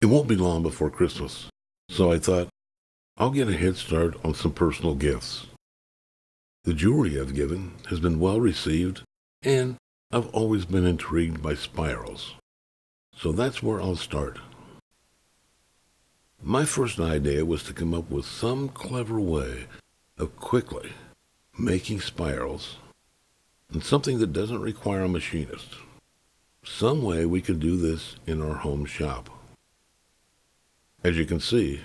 It won't be long before Christmas, so I thought I'll get a head start on some personal gifts. The jewelry I've given has been well received, and I've always been intrigued by spirals. So that's where I'll start. My first idea was to come up with some clever way of quickly making spirals, and something that doesn't require a machinist. Some way we could do this in our home shop. As you can see,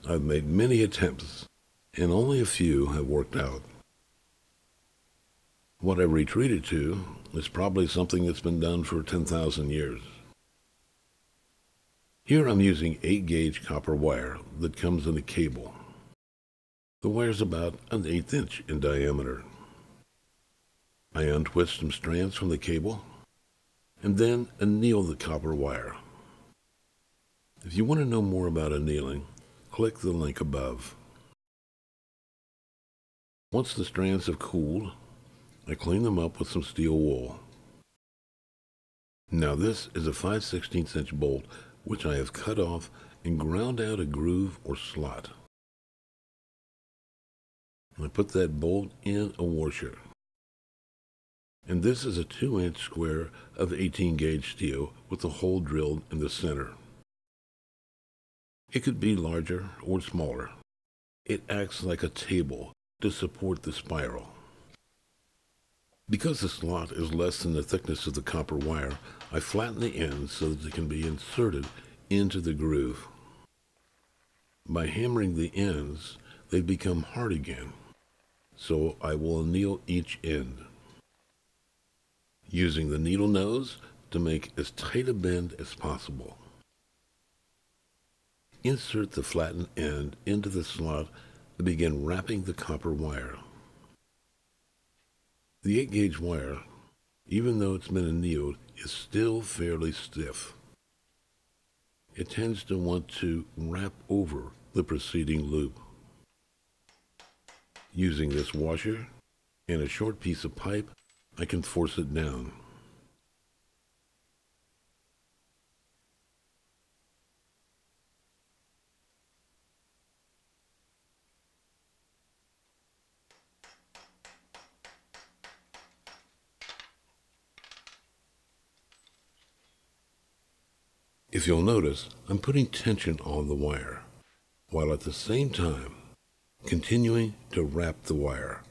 I've made many attempts, and only a few have worked out. What I've retreated to is probably something that's been done for 10,000 years. Here I'm using 8-gauge copper wire that comes in a cable. The wire's about an 1/8 inch in diameter. I untwist some strands from the cable and then anneal the copper wire. If you want to know more about annealing, click the link above. Once the strands have cooled, I clean them up with some steel wool. Now this is a 5/16 inch bolt which I have cut off and ground out a groove or slot. I put that bolt in a washer. And this is a 2-inch square of 18-gauge steel with a hole drilled in the center. It could be larger or smaller. It acts like a table to support the spiral. Because the slot is less than the thickness of the copper wire, I flatten the ends so that it can be inserted into the groove. By hammering the ends, they become hard again, so I will anneal each end, using the needle nose to make as tight a bend as possible. Insert the flattened end into the slot and begin wrapping the copper wire. The 8-gauge wire, even though it's been annealed, is still fairly stiff. It tends to want to wrap over the preceding loop. Using this washer and a short piece of pipe, I can force it down. If you'll notice, I'm putting tension on the wire, while at the same time continuing to wrap the wire.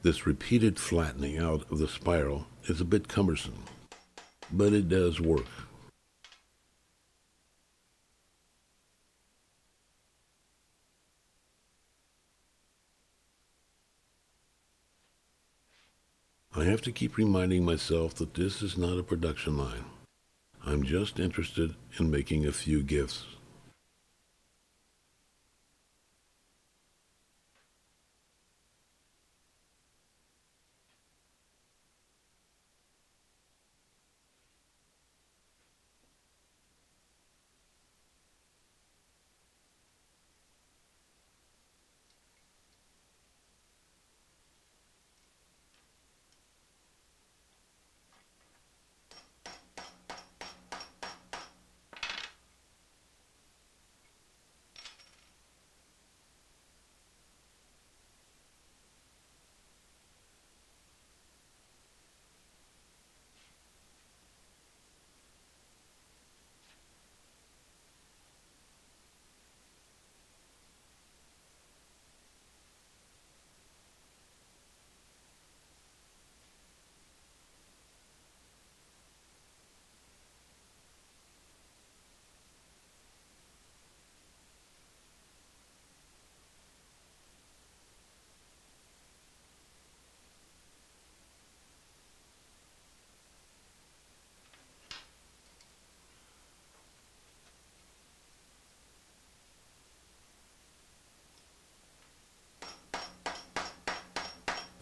This repeated flattening out of the spiral is a bit cumbersome, but it does work. I have to keep reminding myself that this is not a production line. I'm just interested in making a few gifts.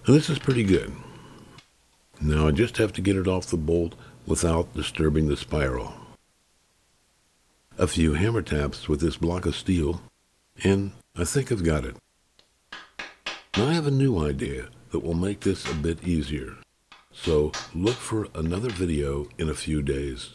This is pretty good. Now I just have to get it off the bolt without disturbing the spiral. A few hammer taps with this block of steel, and I think I've got it. Now I have a new idea that will make this a bit easier. So look for another video in a few days.